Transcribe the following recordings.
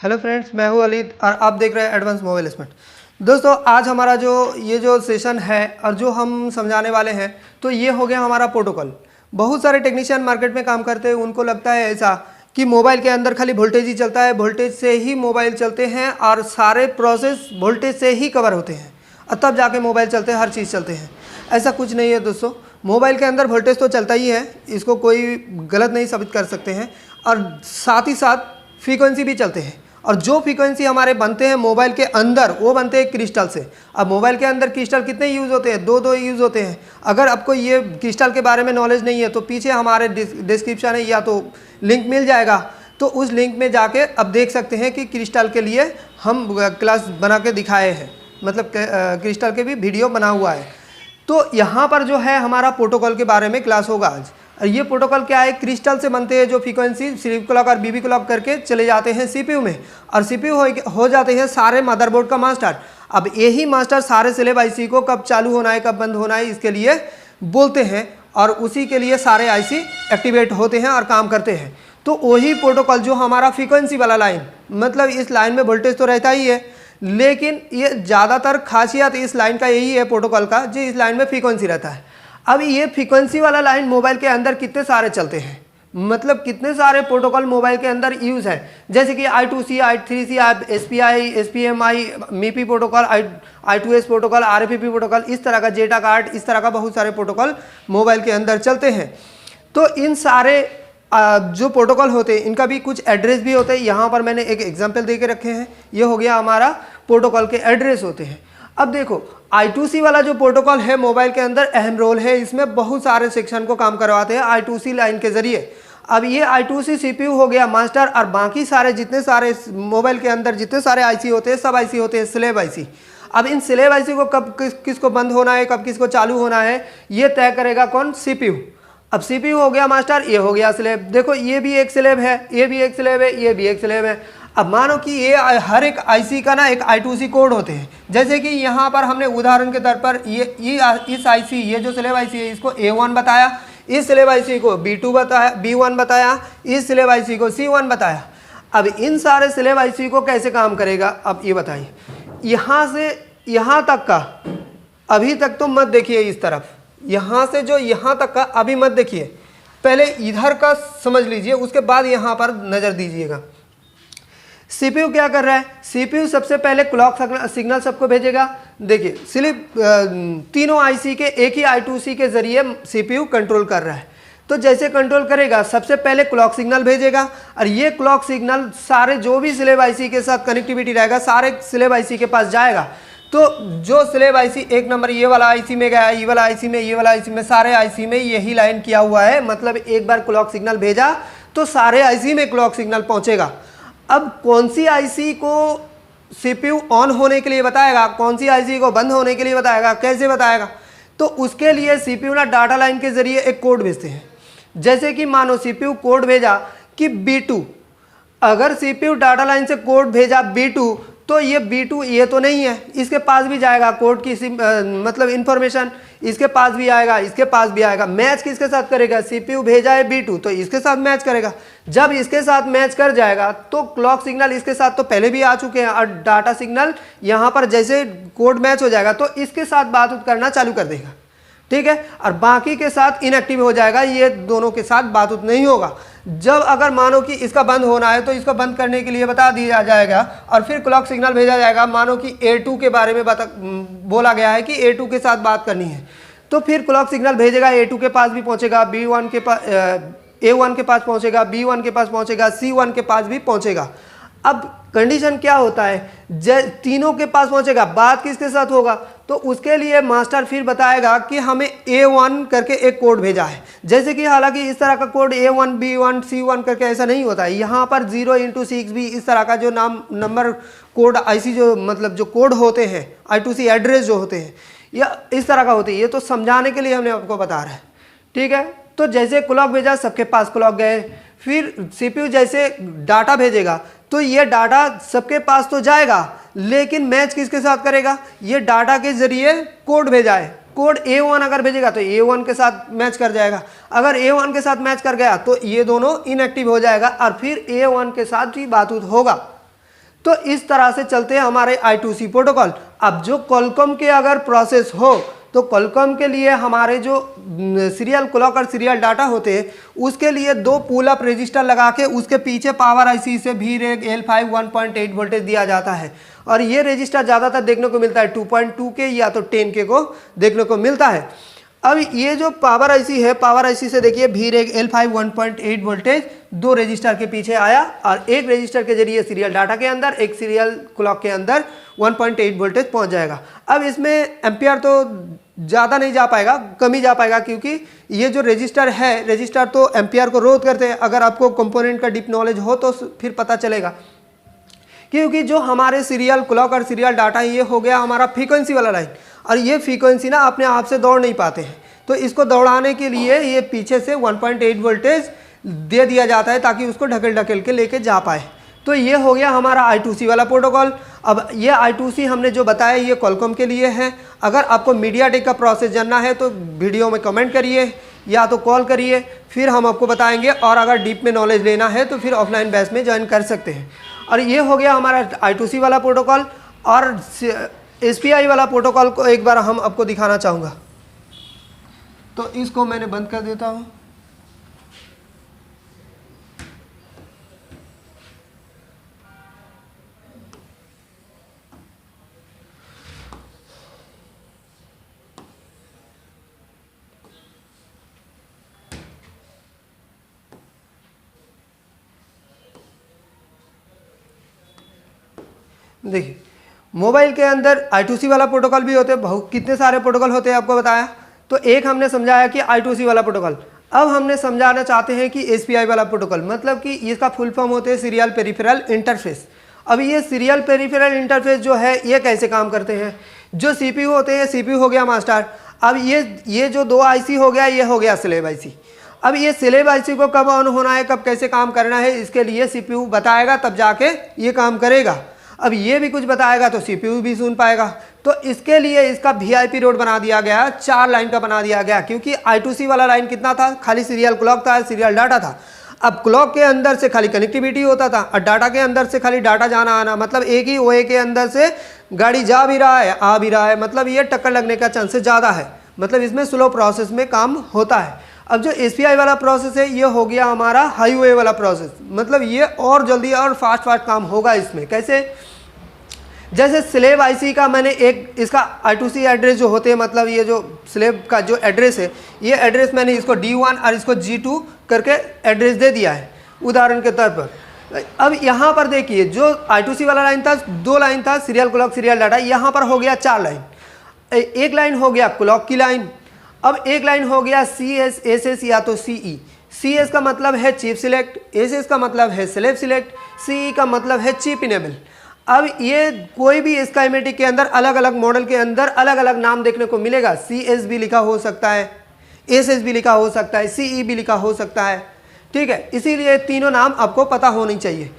Hello friends, मैं हूं अली और आप देख रहे हैं एडवांस मोबाइल स्मार्ट। दोस्तों, आज हमारा जो सेशन है और जो हम समझाने वाले हैं तो ये हो गया हमारा प्रोटोकॉल। बहुत सारे टेक्नीशियन मार्केट में काम करते हैं, उनको लगता है ऐसा कि मोबाइल के अंदर खाली वोल्टेज ही चलता है, वोल्टेज से ही मोबाइल चलते हैं और सारे प्रोसेस वोल्टेज से ही कवर होते हैं और तब जाके मोबाइल चलते हैं, हर चीज़ चलते हैं। ऐसा कुछ नहीं है दोस्तों। मोबाइल के अंदर वोल्टेज तो चलता ही है, इसको कोई गलत नहीं साबित कर सकते हैं, और साथ ही साथ फ्रीक्वेंसी भी चलते हैं। और जो फ्रीक्वेंसी हमारे बनते हैं मोबाइल के अंदर वो बनते हैं क्रिस्टल से। अब मोबाइल के अंदर क्रिस्टल कितने यूज़ होते हैं? दो यूज़ होते हैं। अगर आपको ये क्रिस्टल के बारे में नॉलेज नहीं है तो पीछे हमारे डिस्क्रिप्शन है या तो लिंक मिल जाएगा, तो उस लिंक में जाके अब देख सकते हैं कि क्रिस्टल के लिए हम क्लास बना के दिखाए हैं, मतलब क्रिस्टल के भी वीडियो बना हुआ है। तो यहाँ पर जो है हमारा प्रोटोकॉल के बारे में क्लास होगा आज। ये प्रोटोकॉल क्या है? क्रिस्टल से बनते हैं जो फ्रीक्वेंसी सिलिप क्लॉक और बीबी क्लॉक करके चले जाते हैं सीपीयू में, और सीपीयू हो जाते हैं सारे मदरबोर्ड का मास्टर। अब यही मास्टर सारे स्लेव आईसी को कब चालू होना है कब बंद होना है इसके लिए बोलते हैं, और उसी के लिए सारे आईसी एक्टिवेट होते हैं और काम करते हैं। तो वही प्रोटोकॉल जो हमारा फ्रीक्वेंसी वाला लाइन, मतलब इस लाइन में वोल्टेज तो रहता ही है, लेकिन ये ज़्यादातर खासियत इस लाइन का यही है प्रोटोकॉल का, जो इस लाइन में फ्रीक्वेंसी रहता है। अब ये फ्रीक्वेंसी वाला लाइन मोबाइल के अंदर कितने सारे चलते हैं, मतलब कितने सारे प्रोटोकॉल मोबाइल के अंदर यूज़ है, जैसे कि I2C, I3C, SPI, SPMI, MIPI protocol, I2S protocol, RFP protocol, इस तरह का जेटा कार्ड, इस तरह का बहुत सारे प्रोटोकॉल मोबाइल के अंदर चलते हैं। तो इन सारे जो प्रोटोकॉल होते हैं इनका भी कुछ एड्रेस भी होते हैं। यहाँ पर मैंने एक एग्जाम्पल दे के रखे हैं, ये हो गया हमारा प्रोटोकॉल के एड्रेस होते हैं। अब देखो, I2C वाला जो प्रोटोकॉल है मोबाइल के अंदर अहम रोल है, इसमें बहुत सारे सेक्शन को काम करवाते हैं I2C लाइन के जरिए। अब ये I2C CPU हो गया मास्टर, और बाकी सारे जितने सारे मोबाइल के अंदर जितने सारे आईसी होते हैं सब आईसी होते हैं स्लेव आईसी। अब इन स्लेव आईसी को कब किसको बंद होना है कब किसको चालू होना है ये तय करेगा कौन? CPU। अब CPU हो गया मास्टर, ये हो गया स्लेव। देखो, ये भी एक स्लेव है, ये भी एक स्लेव है, ये भी एक स्लेव है। अब मानो कि ये हर एक आईसी का ना एक I2C कोड होते हैं। जैसे कि यहाँ पर हमने उदाहरण के तौर पर ये इस आईसी, ये जो स्लेव आईसी है इसको A1 बताया, इस स्लेव आईसी को B2 बताया, B1 बताया, इस स्लेव आईसी को C1 बताया। अब इन सारे स्लेव आईसी को कैसे काम करेगा अब ये बताइए। यहाँ से यहाँ तक का अभी तक तो मत देखिए, इस तरफ यहाँ से जो यहाँ तक का अभी मत देखिए, पहले इधर का समझ लीजिए, उसके बाद यहाँ पर नज़र दीजिएगा। CPU क्या कर रहा है? CPU सबसे पहले क्लॉक सिग्नल सबको भेजेगा। देखिए, सिर्फ तीनों आईसी के एक ही I2C के जरिए CPU कंट्रोल कर रहा है। तो जैसे कंट्रोल करेगा सबसे पहले क्लॉक सिग्नल भेजेगा, और ये क्लॉक सिग्नल सारे जो भी स्लेव आईसी के साथ कनेक्टिविटी रहेगा सारे स्लेव आईसी के पास जाएगा। तो जो स्लेव आईसी एक नंबर ये वाला आईसी में गया, ये वाला आईसी में, ये वाला आईसी में, सारे आईसी में यही लाइन किया हुआ है, मतलब एक बार क्लॉक सिग्नल भेजा तो सारे आईसी में क्लॉक सिग्नल पहुंचेगा। अब कौन सी आईसी को CPU ऑन होने के लिए बताएगा, कौन सी आईसी को बंद होने के लिए बताएगा, कैसे बताएगा? तो उसके लिए CPU ना डाटा लाइन के जरिए एक कोड भेजते हैं। जैसे कि मानो CPU कोड भेजा कि B2, अगर CPU डाटा लाइन से कोड भेजा B2, तो ये B2 ये तो नहीं है, इसके पास भी जाएगा कोड की मतलब इंफॉर्मेशन, इसके पास भी आएगा, इसके पास भी आएगा। मैच किसके साथ करेगा? CPU भेजा है B2 तो इसके साथ मैच करेगा। जब इसके साथ मैच कर जाएगा तो क्लॉक सिग्नल इसके साथ तो पहले भी आ चुके हैं, और डाटा सिग्नल यहाँ पर जैसे कोड मैच हो जाएगा तो इसके साथ बात करना चालू कर देगा, ठीक है, और बाकी के साथ इनएक्टिव हो जाएगा, ये दोनों के साथ बात नहीं होगा। जब अगर मानो कि इसका बंद होना है तो इसको बंद करने के लिए बता दिया जाएगा, और फिर क्लॉक सिग्नल भेजा जाएगा। मानो कि A2 के बारे में बोला गया है कि A2 के साथ बात करनी है, तो फिर क्लॉक सिग्नल भेजेगा, A2 के पास भी पहुंचेगा, B1 के पास, A1 के पास पहुंचेगा, B1 के पास पहुंचेगा, C1 के पास भी पहुंचेगा। अब कंडीशन क्या होता है? तीनों के पास पहुंचेगा, बात किसके साथ होगा? तो उसके लिए मास्टर फिर बताएगा कि हमें A1 करके एक कोड भेजा है। जैसे कि हालांकि इस तरह का कोड A1, B1, C1 करके ऐसा नहीं होता है, यहाँ पर 0x6 भी इस तरह का जो नंबर कोड आईसी जो मतलब जो कोड होते हैं I2C एड्रेस जो होते हैं या इस तरह का होते हैं। ये तो समझाने के लिए हमने आपको बता रहा है, ठीक है। तो जैसे क्लॉक भेजा सबके पास क्लॉक गए, फिर CPU जैसे डाटा भेजेगा तो ये डाटा सबके पास तो जाएगा, लेकिन मैच किसके साथ करेगा? ये डाटा के जरिए कोड भेजा है, कोड A1 अगर भेजेगा तो A1 के साथ मैच कर जाएगा। अगर A1 के साथ मैच कर गया तो ये दोनों इनएक्टिव हो जाएगा, और फिर A1 के साथ ही बातचीत होगा। तो इस तरह से चलते हैं हमारे I2C प्रोटोकॉल। अब जो क्वालकॉम के अगर प्रोसेस हो तो क्वालकॉम के लिए हमारे जो सीरियल क्लॉक और सीरियल डाटा होते हैं उसके लिए 2 पुल अप रजिस्टर लगा के उसके पीछे पावर आईसी से V-Reg L5 1.8 वोल्टेज दिया जाता है। और ये रजिस्टर ज़्यादातर देखने को मिलता है 2.2 के या तो 10 के को देखने को मिलता है। अब ये जो पावर आईसी है, पावर आईसी से देखिए V-Reg L5 1.8 वोल्टेज 2 रजिस्टर के पीछे आया और एक रजिस्टर के जरिए सीरियल डाटा के अंदर, एक सीरियल क्लॉक के अंदर 1.8 वोल्टेज पहुंच जाएगा। अब इसमें एम्पियर तो ज़्यादा नहीं जा पाएगा, कम ही जा पाएगा, क्योंकि ये जो रजिस्टर है, रजिस्टर तो एम्पियर को रोध करते हैं। अगर आपको कंपोनेंट का डीप नॉलेज हो तो फिर पता चलेगा, क्योंकि जो हमारे सीरियल क्लॉक और सीरियल डाटा ये हो गया हमारा फ्रीक्वेंसी वाला लाइन, और ये फ्रीक्वेंसी ना अपने आप से दौड़ नहीं पाते हैं, तो इसको दौड़ाने के लिए ये पीछे से 1.8 वोल्टेज दे दिया जाता है ताकि उसको ढकेल ढकेल के लेके जा पाए। तो ये हो गया हमारा I2C वाला प्रोटोकॉल। अब ये I2C हमने जो बताया ये क्वालकॉम के लिए है। अगर आपको मीडियाटेक का प्रोसेस जानना है तो वीडियो में कमेंट करिए या तो कॉल करिए, फिर हम आपको बताएंगे। और अगर डीप में नॉलेज लेना है तो फिर ऑफलाइन बैच में ज्वाइन कर सकते हैं। और ये हो गया हमारा I2C वाला प्रोटोकॉल। और SPI वाला प्रोटोकॉल को एक बार हम आपको दिखाना चाहूँगा, तो इसको मैंने बंद कर देता हूँ। देखिए मोबाइल के अंदर I2C वाला प्रोटोकॉल भी होते हैं, बहुत कितने सारे प्रोटोकॉल होते हैं आपको बताया। तो एक हमने समझाया कि I2C वाला प्रोटोकॉल। अब हमने समझाना चाहते हैं कि SPI वाला प्रोटोकॉल, मतलब कि इसका फुल फॉर्म होते हैं सीरियल पेरिफेरल इंटरफेस। अब ये सीरियल पेरिफेरल इंटरफेस जो है ये कैसे काम करते हैं। जो CPU होते हैं, CPU हो गया मास्टर। अब ये जो 2 IC हो गया, ये हो गया स्लेव IC। अब ये स्लेव IC को कब ऑन होना है, कब कैसे काम करना है, इसके लिए CPU बताएगा, तब जाके ये काम करेगा। अब ये भी कुछ बताएगा तो CPU भी सुन पाएगा। तो इसके लिए इसका VIP रोड बना दिया गया, 4 लाइन का बना दिया गया, क्योंकि I2C वाला लाइन कितना था, खाली सीरियल क्लॉक था, सीरियल डाटा था। अब क्लॉक के अंदर से खाली कनेक्टिविटी होता था और डाटा के अंदर से खाली डाटा जाना आना, मतलब एक ही OA के अंदर से गाड़ी जा भी रहा है, आ भी रहा है, मतलब ये टक्कर लगने का चांसेस ज़्यादा है, मतलब इसमें स्लो प्रोसेस में काम होता है। अब जो SPI वाला प्रोसेस है ये हो गया हमारा हाईवे वाला प्रोसेस, मतलब ये और जल्दी और फास्ट काम होगा इसमें। कैसे, जैसे स्लेव IC का मैंने एक इसका I2C एड्रेस जो होते हैं, मतलब ये जो स्लेव का जो एड्रेस है, ये एड्रेस मैंने इसको D1 और इसको G2 करके एड्रेस दे दिया है उदाहरण के तौर पर। अब यहाँ पर देखिए जो I2C वाला लाइन था, 2 लाइन था, सीरियल क्लॉक सीरियल डाटा, यहाँ पर हो गया 4 लाइन। एक लाइन हो गया क्लॉक की लाइन, अब एक लाइन हो गया CS SS या तो CE। CS का मतलब है चिप सिलेक्ट, SS का मतलब है स्लेव सिलेक्ट, CE का मतलब है चिप इनेबल। अब ये कोई भी स्कीमेटिक के अंदर अलग अलग मॉडल के अंदर अलग अलग नाम देखने को मिलेगा। CS भी लिखा हो सकता है, SS भी लिखा हो सकता है, CE भी लिखा हो सकता है, ठीक है। इसीलिए तीनों नाम आपको पता होनी चाहिए।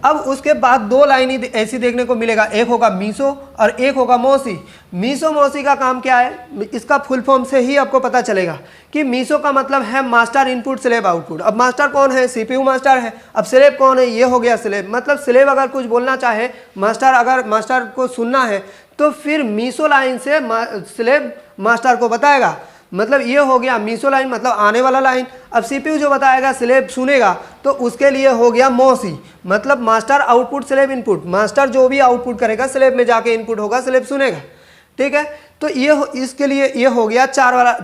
अब उसके बाद 2 लाइन ही ऐसी देखने को मिलेगा, एक होगा मीसो और एक होगा मौसी। मीसो मौसी का काम क्या है, इसका फुल फॉर्म से ही आपको पता चलेगा कि मीसो का मतलब है मास्टर इनपुट स्लेव आउटपुट। अब मास्टर कौन है, CPU मास्टर है। अब स्लेव कौन है, ये हो गया स्लेव। मतलब स्लेव अगर कुछ बोलना चाहे, मास्टर अगर मास्टर को सुनना है तो फिर मीसो लाइन से स्लेव मास्टर को बताएगा, मतलब ये हो गया मीसो लाइन, मतलब आने वाला लाइन। अब CPU जो बताएगा स्लेव सुनेगा, तो उसके लिए हो गया मौसी, मतलब master output slave input. Master जो भी आउटपुट करेगा स्लेव में जाके इनपुट होगा, स्लेव सुनेगा, ठीक है। तो ये इसके लिए ये हो गया 4 वाला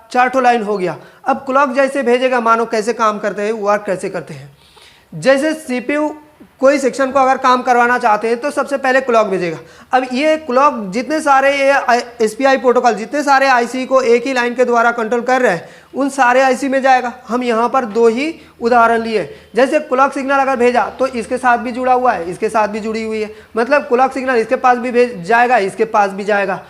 4 लाइन हो गया। अब क्लॉक जैसे भेजेगा, मानो कैसे काम करते हैं, वर्क कैसे करते हैं। जैसे CPU कोई सेक्शन को अगर काम करवाना चाहते हैं तो सबसे पहले क्लॉक भेजेगा। अब ये क्लॉक जितने सारे ये SPI प्रोटोकॉल जितने सारे IC को एक ही लाइन के द्वारा कंट्रोल कर रहे हैं, उन सारे IC में जाएगा। हम यहाँ पर 2 ही उदाहरण लिए। जैसे क्लॉक सिग्नल अगर भेजा तो इसके साथ भी जुड़ा हुआ है, इसके साथ भी जुड़ी हुई है, मतलब क्लॉक सिग्नल इसके पास भी भेज जाएगा, इसके पास भी जाएगा।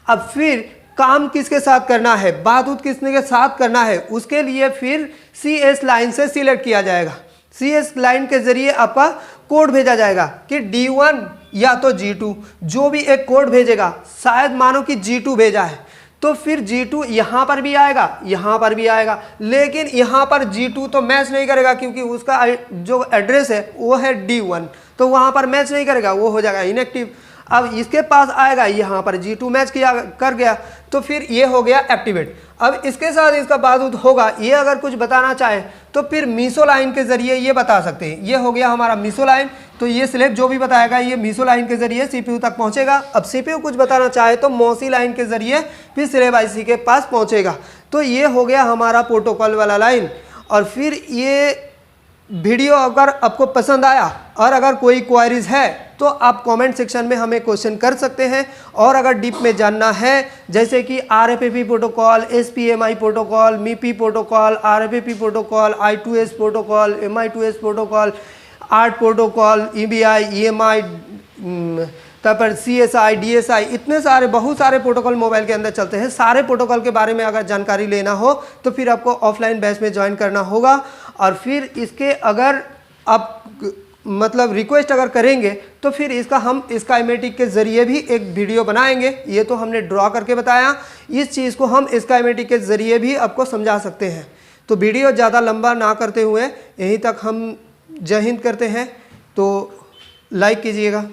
अब फिर काम किसके साथ करना है, बात उत किसने के साथ करना है, उसके लिए फिर CS लाइन से सिलेक्ट किया जाएगा। CS लाइन के जरिए आपका कोड भेजा जाएगा कि D1 या तो G2, जो भी एक कोड भेजेगा, शायद मानो कि G2 भेजा है तो फिर G2 यहाँ पर भी आएगा, यहाँ पर भी आएगा, लेकिन यहाँ पर G2 तो मैच नहीं करेगा क्योंकि उसका जो एड्रेस है वो है D1, तो वहाँ पर मैच नहीं करेगा, वो हो जाएगा इनएक्टिव। अब इसके पास आएगा, यहाँ पर G2 मैच किया कर गया, तो फिर ये हो गया एक्टिवेट। अब इसके साथ इसका बावजूद होगा, ये अगर कुछ बताना चाहे तो फिर मीसो लाइन के जरिए ये बता सकते हैं। ये हो गया हमारा मीसो लाइन, तो ये स्लेब जो भी बताएगा ये मीसो लाइन के जरिए CPU तक पहुंचेगा। अब CPU कुछ बताना चाहे तो मौसी लाइन के जरिए फिर स्लेब IC के पास पहुंचेगा। तो ये हो गया हमारा प्रोटोकॉल वाला लाइन। और फिर ये वीडियो अगर आपको पसंद आया और अगर कोई क्वायरीज है तो आप कमेंट सेक्शन में हमें क्वेश्चन कर सकते हैं। और अगर डीप में जानना है जैसे कि RFFP protocol, SPMI protocol, MIPI protocol, RFFP protocol, I2S protocol, MI2S protocol, ART protocol, EBI, EMI, तब CSI, DSI, इतने सारे बहुत सारे प्रोटोकॉल मोबाइल के अंदर चलते हैं। सारे प्रोटोकॉल के बारे में अगर जानकारी लेना हो तो फिर आपको ऑफलाइन बैच में ज्वाइन करना होगा। और फिर इसके अगर आप मतलब रिक्वेस्ट अगर करेंगे तो फिर इसका हम स्काईमेटिक के ज़रिए भी एक वीडियो बनाएंगे। ये तो हमने ड्रॉ करके बताया, इस चीज़ को हम स्काईमेटिक के ज़रिए भी आपको समझा सकते हैं। तो वीडियो ज़्यादा लंबा ना करते हुए यहीं तक हम जय हिंद करते हैं। तो लाइक कीजिएगा।